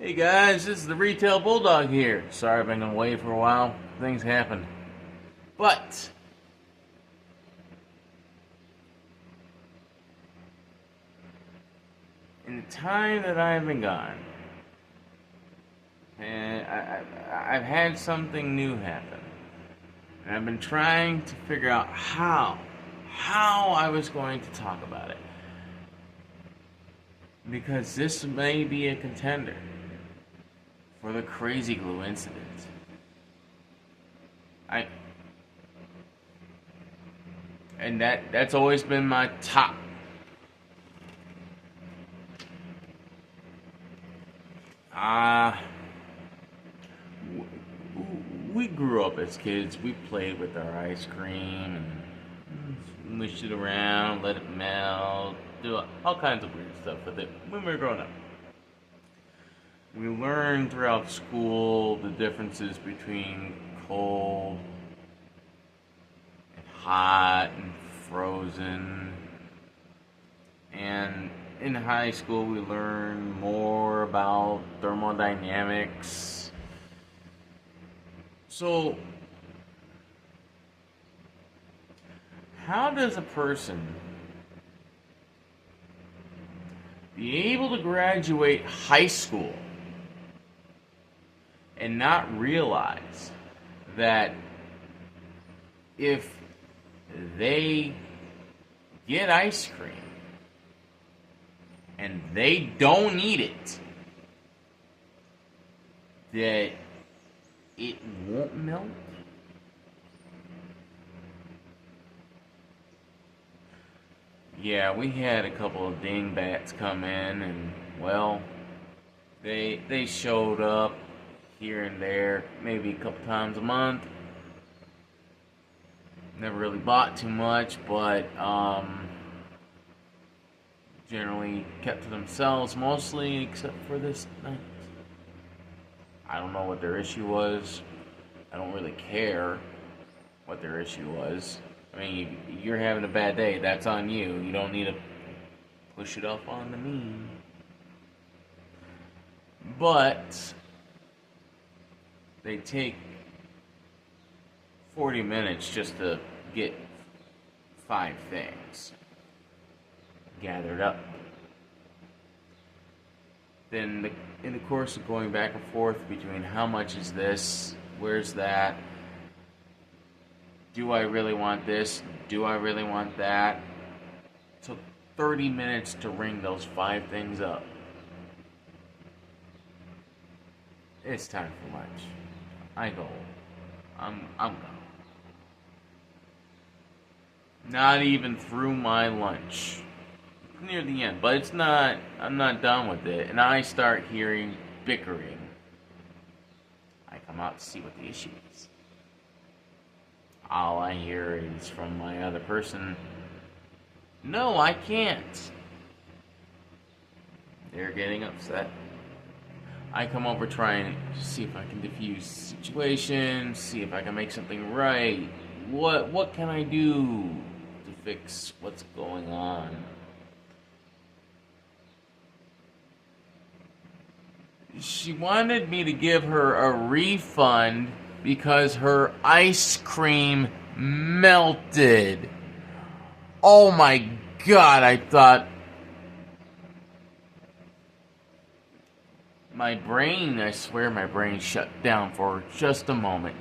Hey guys, this is the Retail Bulldog here. Sorry I've been away for a while. Things happen. But in the time that I've been gone, and I've had something new happen. And I've been trying to figure out how I was going to talk about it. Because this may be a contender for the Crazy Glue incident. And that's always been my top. We grew up as kids. We played with our ice cream and mushed it around, let it melt, do all kinds of weird stuff with it when we were growing up. We learned throughout school the differences between cold and hot and frozen. And in high school, we learned more about thermodynamics. So, how does a person be able to graduate high school and not realize that if they get ice cream and they don't eat it, that it won't melt? Yeah, we had a couple of dingbats come in, and well, they showed up here and there, maybe a couple times a month. Never really bought too much, but generally kept to themselves mostly, except for this night. I don't know what their issue was. I don't really care what their issue was. I mean, you're having a bad day, that's on you. You don't need to push it off onto me. But they take 40 minutes just to get 5 things gathered up. Then in the course of going back and forth between how much is this, where's that, do I really want this, do I really want that, it took 30 minutes to ring those 5 things up. It's time for lunch. I go. I'm gone. Not even through my lunch. Near the end, but it's not, I'm not done with it, and I start hearing bickering. I come out to see what the issue is. All I hear is from my other person, no, I can't. They're getting upset. I come over trying to see if I can diffuse the situation, see if I can make something right. What can I do to fix what's going on? She wanted me to give her a refund because her ice cream melted. Oh my God, I thought my brain, I swear my brain shut down for just a moment,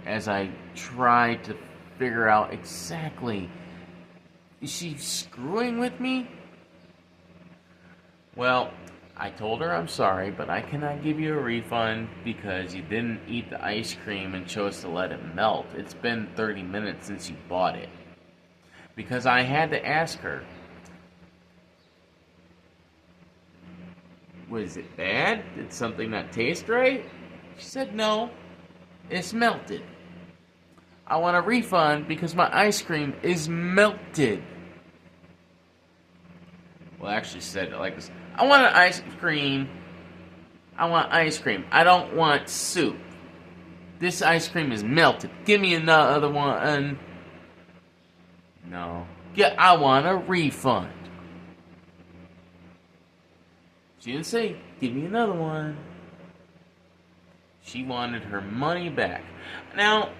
as I tried to figure out exactly, is she screwing with me? Well, I told her I'm sorry, but I cannot give you a refund because you didn't eat the ice cream and chose to let it melt. It's been 30 minutes since you bought it. Because I had to ask her, was it bad? Did something not taste right? She said, no, it's melted. I want a refund because my ice cream is melted. Well, actually said it like this. I want an ice cream. I want ice cream. I don't want soup. This ice cream is melted. Give me another one. No. Yeah, I want a refund. She didn't say, give me another one. She wanted her money back. Now,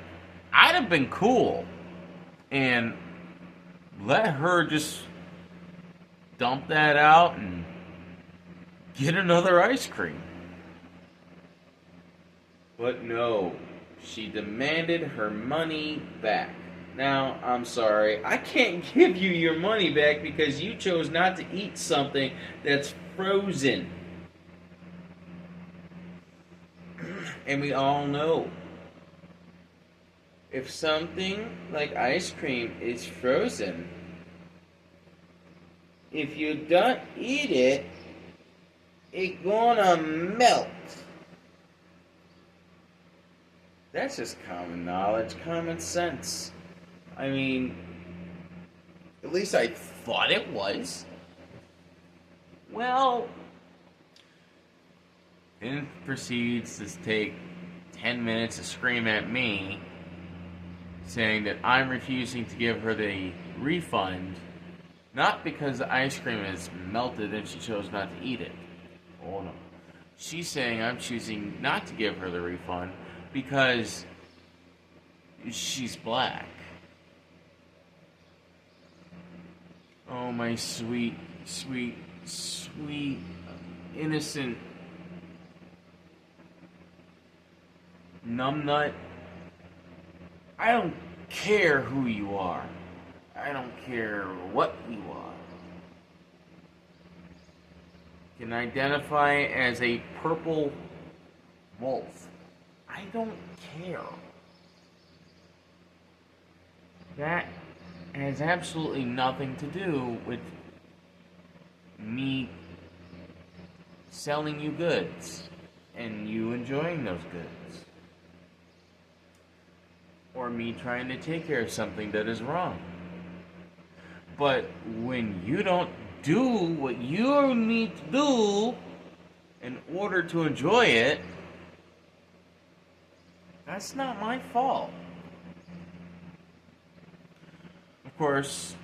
I'd have been cool and let her just dump that out and get another ice cream. But no, she demanded her money back. Now, I'm sorry, I can't give you your money back because you chose not to eat something that's frozen. And we all know, if something like ice cream is frozen, if you don't eat it, it's gonna melt. That's just common knowledge, common sense. I mean, at least I thought it was. Well, then proceeds to take 10 minutes to scream at me, saying that I'm refusing to give her the refund, not because the ice cream is melted and she chose not to eat it. Oh no. She's saying I'm choosing not to give her the refund because she's black. Oh, my sweet, sweet, sweet, innocent numbnut. I don't care who you are. I don't care what you are. You can identify as a purple wolf. I don't care. That has absolutely nothing to do with me selling you goods and you enjoying those goods, or me trying to take care of something that is wrong. But when you don't do what you need to do in order to enjoy it, that's not my fault. Of course,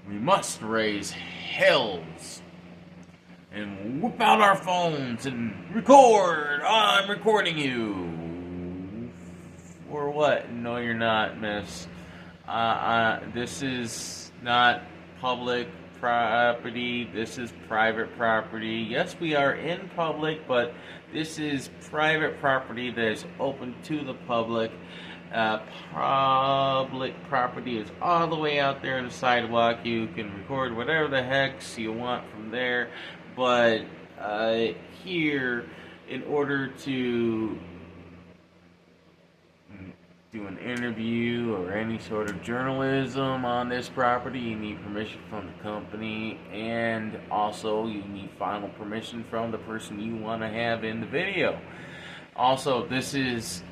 we must raise hells and whip out our phones and record. I'm recording you. For what? No, you're not, miss. This is not public property. This is private property. Yes, we are in public, but this is private property that is open to the public. Public property is all the way out there on the sidewalk. You can record whatever the heck you want from there, but here, in order to do an interview or any sort of journalism on this property, you need permission from the company, and also you need final permission from the person you want to have in the video. Also, this is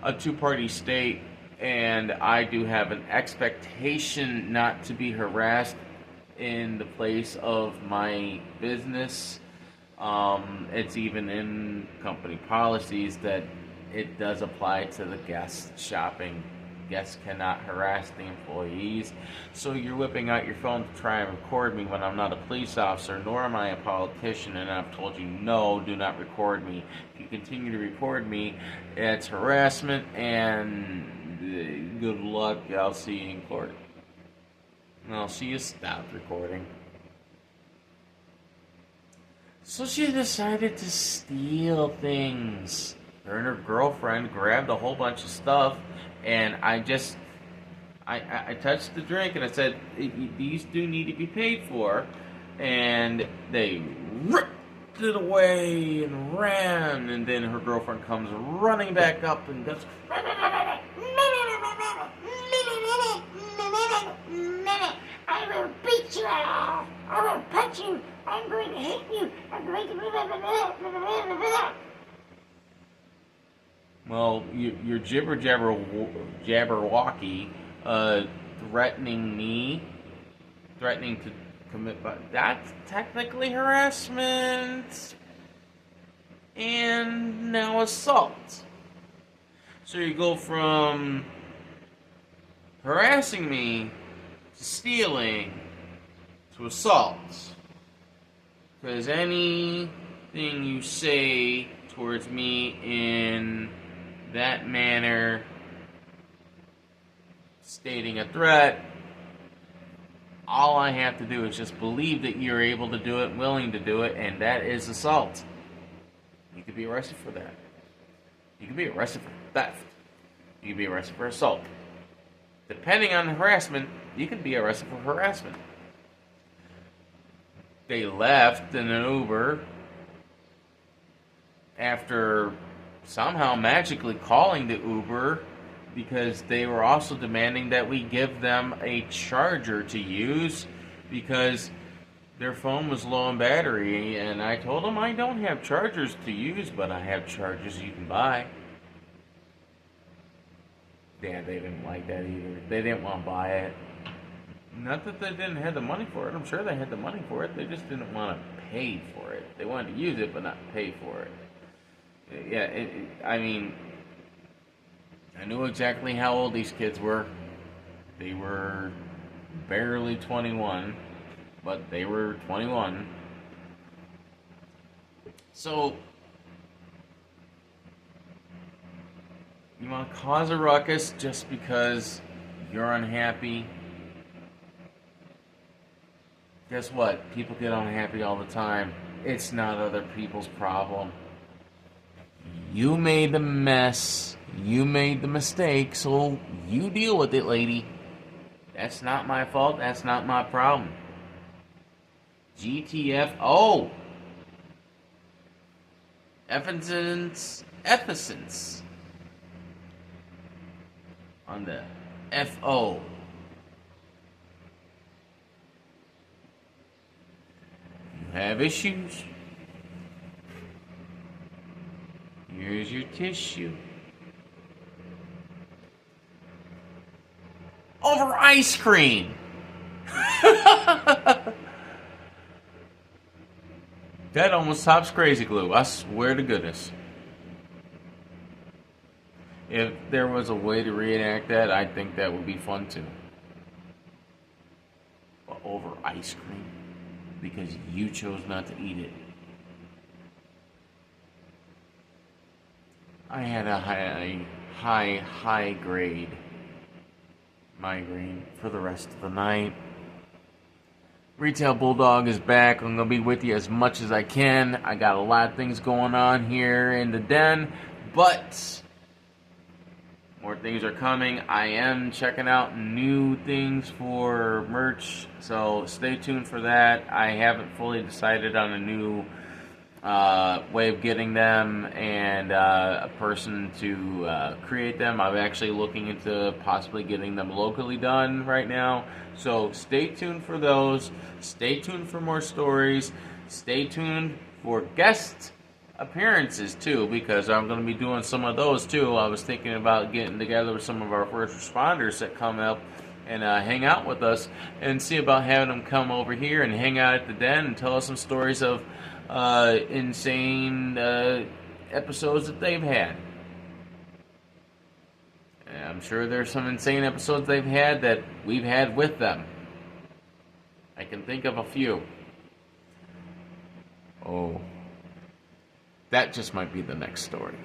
a two-party state, and I do have an expectation not to be harassed in the place of my business. It's even in company policies that it does apply to the guest shopping. Guests cannot harass the employees. So you're whipping out your phone to try and record me when I'm not a police officer, nor am I a politician, and I've told you, no, do not record me. If you continue to record me, it's harassment, and good luck. I'll see you in court. And I'll see you stop recording. So she decided to steal things. Her and her girlfriend grabbed a whole bunch of stuff, and I touched the drink and I said, these do need to be paid for, and they ripped it away and ran, and then her girlfriend comes running back up and goes, I will beat you, I will punch you, I'm going to hit you, I'm going to... Well, your jabberwocky, threatening to commit, but that's technically harassment and now assault. So you go from harassing me to stealing to assault. Because anything you say towards me in that manner, stating a threat, all I have to do is just believe that you're able to do it, willing to do it, and that is assault. You could be arrested for that. You could be arrested for theft. You could be arrested for assault. Depending on the harassment, you can be arrested for harassment. They left in an Uber after somehow magically calling the Uber because they were also demanding that we give them a charger to use because their phone was low on battery. And I told them I don't have chargers to use, but I have chargers you can buy. Yeah, they didn't like that either. They didn't want to buy it. Not that they didn't have the money for it. I'm sure they had the money for it. They just didn't want to pay for it. They wanted to use it, but not pay for it. Yeah, I mean, I knew exactly how old these kids were. They were barely 21, but they were 21. So, you want to cause a ruckus just because you're unhappy? Guess what? People get unhappy all the time. It's not other people's problem. You made the mess. You made the mistake, so you deal with it, lady. That's not my fault. That's not my problem. GTFO. Efficence. On the FO. You have issues. Here's your tissue. Over ice cream. That almost tops Crazy Glue. I swear to goodness. If there was a way to reenact that, I think that would be fun too. But over ice cream. Because you chose not to eat it. I had a high grade migraine for the rest of the night. Retail Bulldog is back. I'm going to be with you as much as I can. I got a lot of things going on here in the den, but more things are coming. I am checking out new things for merch, so stay tuned for that. I haven't fully decided on a new way of getting them and a person to create them. I'm actually looking into possibly getting them locally done right now. So stay tuned for those. Stay tuned for more stories. Stay tuned for guest appearances too, because I'm going to be doing some of those too. I was thinking about getting together with some of our first responders that come up and hang out with us and see about having them come over here and hang out at the den and tell us some stories of insane episodes that they've had. And I'm sure there's some insane episodes they've had that we've had with them. I can think of a few. Oh, that just might be the next story.